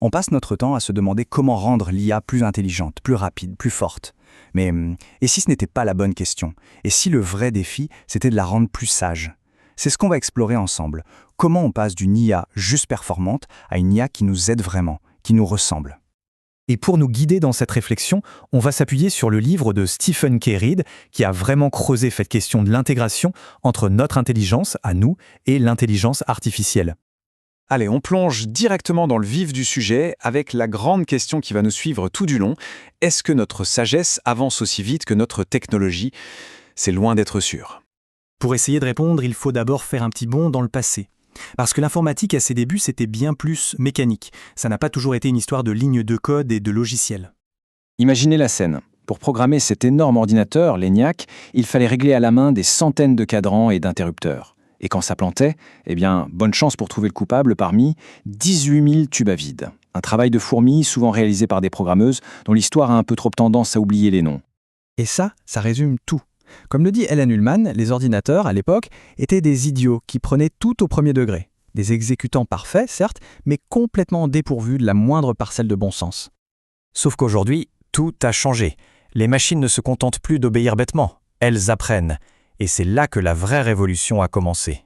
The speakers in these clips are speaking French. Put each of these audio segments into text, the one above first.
On passe notre temps à se demander comment rendre l'IA plus intelligente, plus rapide, plus forte. Mais et si ce n'était pas la bonne question? Et si le vrai défi, c'était de la rendre plus sage? C'est ce qu'on va explorer ensemble. Comment on passe d'une IA juste performante à une IA qui nous aide vraiment, qui nous ressemble? Et pour nous guider dans cette réflexion, on va s'appuyer sur le livre de Stephen K. Reed, qui a vraiment creusé cette question de l'intégration entre notre intelligence, à nous, et l'intelligence artificielle. Allez, on plonge directement dans le vif du sujet avec la grande question qui va nous suivre tout du long. Est-ce que notre sagesse avance aussi vite que notre technologie? C'est loin d'être sûr. Pour essayer de répondre, il faut d'abord faire un petit bond dans le passé. Parce que l'informatique, à ses débuts, c'était bien plus mécanique. Ça n'a pas toujours été une histoire de lignes de code et de logiciels. Imaginez la scène. Pour programmer cet énorme ordinateur, l'ENIAC, il fallait régler à la main des centaines de cadrans et d'interrupteurs. Et quand ça plantait, bonne chance pour trouver le coupable parmi 18 000 tubes à vide. Un travail de fourmi, souvent réalisé par des programmeuses, dont l'histoire a un peu trop tendance à oublier les noms. Et ça résume tout. Comme le dit Helen Ullman, les ordinateurs, à l'époque, étaient des idiots qui prenaient tout au premier degré. Des exécutants parfaits, certes, mais complètement dépourvus de la moindre parcelle de bon sens. Sauf qu'aujourd'hui, tout a changé. Les machines ne se contentent plus d'obéir bêtement. Elles apprennent. Et c'est là que la vraie révolution a commencé.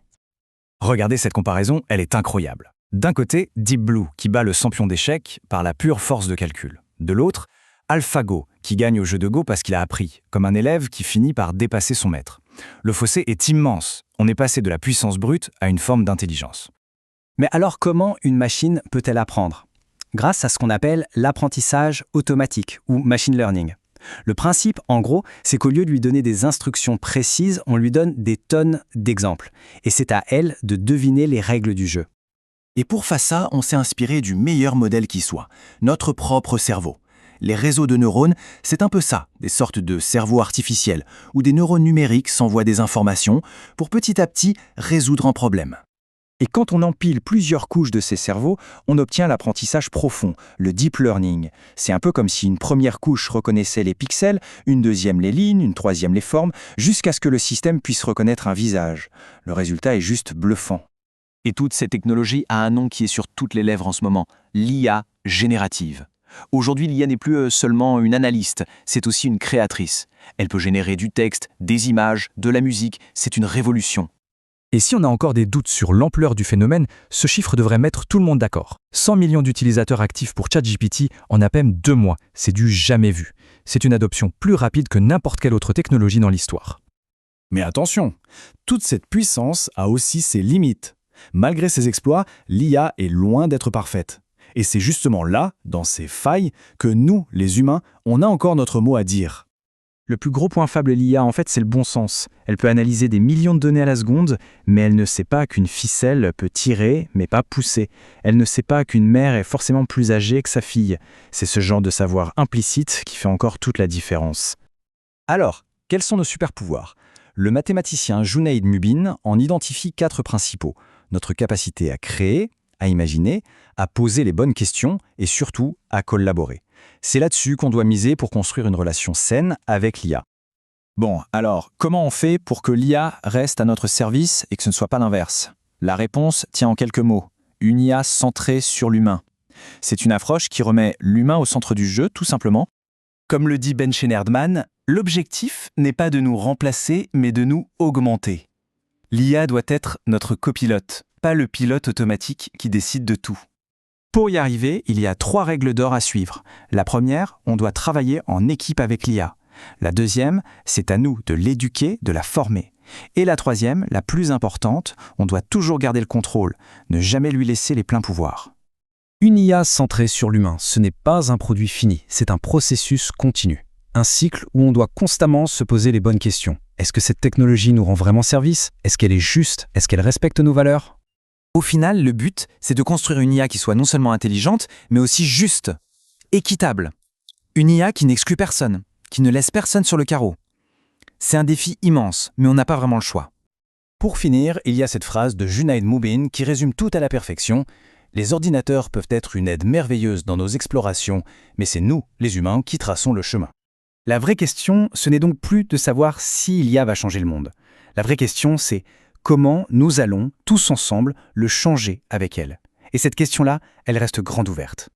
Regardez cette comparaison, elle est incroyable. D'un côté, Deep Blue, qui bat le champion d'échecs par la pure force de calcul. De l'autre, AlphaGo, qui gagne au jeu de Go parce qu'il a appris, comme un élève qui finit par dépasser son maître. Le fossé est immense. On est passé de la puissance brute à une forme d'intelligence. Mais alors comment une machine peut-elle apprendre? Grâce à ce qu'on appelle l'apprentissage automatique ou machine learning. Le principe, en gros, c'est qu'au lieu de lui donner des instructions précises, on lui donne des tonnes d'exemples. Et c'est à elle de deviner les règles du jeu. Et pour faire ça, on s'est inspiré du meilleur modèle qui soit, notre propre cerveau. Les réseaux de neurones, c'est un peu ça, des sortes de cerveaux artificiels, où des neurones numériques s'envoient des informations pour petit à petit résoudre un problème. Et quand on empile plusieurs couches de ces cerveaux, on obtient l'apprentissage profond, le deep learning. C'est un peu comme si une première couche reconnaissait les pixels, une deuxième les lignes, une troisième les formes, jusqu'à ce que le système puisse reconnaître un visage. Le résultat est juste bluffant. Et toute cette technologie a un nom qui est sur toutes les lèvres en ce moment, l'IA générative. Aujourd'hui, l'IA n'est plus seulement une analyste, c'est aussi une créatrice. Elle peut générer du texte, des images, de la musique, c'est une révolution. Et si on a encore des doutes sur l'ampleur du phénomène, ce chiffre devrait mettre tout le monde d'accord. 100 millions d'utilisateurs actifs pour ChatGPT en à peine 2 mois, c'est du jamais vu. C'est une adoption plus rapide que n'importe quelle autre technologie dans l'histoire. Mais attention, toute cette puissance a aussi ses limites. Malgré ses exploits, l'IA est loin d'être parfaite. Et c'est justement là, dans ces failles, que nous, les humains, on a encore notre mot à dire. Le plus gros point faible de l'IA, en fait, c'est le bon sens. Elle peut analyser des millions de données à la seconde, mais elle ne sait pas qu'une ficelle peut tirer, mais pas pousser. Elle ne sait pas qu'une mère est forcément plus âgée que sa fille. C'est ce genre de savoir implicite qui fait encore toute la différence. Alors, quels sont nos super-pouvoirs? Le mathématicien Junaid Mubin en identifie 4 principaux. Notre capacité à créer, à imaginer, à poser les bonnes questions et surtout à collaborer. C'est là-dessus qu'on doit miser pour construire une relation saine avec l'IA. Bon, alors, comment on fait pour que l'IA reste à notre service et que ce ne soit pas l'inverse? La réponse tient en quelques mots. Une IA centrée sur l'humain. C'est une approche qui remet l'humain au centre du jeu, tout simplement. Comme le dit Ben Shenerdman, l'objectif n'est pas de nous remplacer, mais de nous augmenter. L'IA doit être notre copilote, pas le pilote automatique qui décide de tout. Pour y arriver, il y a 3 règles d'or à suivre. La première, on doit travailler en équipe avec l'IA. La deuxième, c'est à nous de l'éduquer, de la former. Et la troisième, la plus importante, on doit toujours garder le contrôle, ne jamais lui laisser les pleins pouvoirs. Une IA centrée sur l'humain, ce n'est pas un produit fini, c'est un processus continu. Un cycle où on doit constamment se poser les bonnes questions. Est-ce que cette technologie nous rend vraiment service? Est-ce qu'elle est juste? Est-ce qu'elle respecte nos valeurs? Au final, le but, c'est de construire une IA qui soit non seulement intelligente, mais aussi juste, équitable. Une IA qui n'exclut personne, qui ne laisse personne sur le carreau. C'est un défi immense, mais on n'a pas vraiment le choix. Pour finir, il y a cette phrase de Junaid Mubin qui résume tout à la perfection. Les ordinateurs peuvent être une aide merveilleuse dans nos explorations, mais c'est nous, les humains, qui traçons le chemin. La vraie question, ce n'est donc plus de savoir si l'IA va changer le monde. La vraie question, c'est comment nous allons, tous ensemble, le changer avec elle. Et cette question-là, elle reste grande ouverte.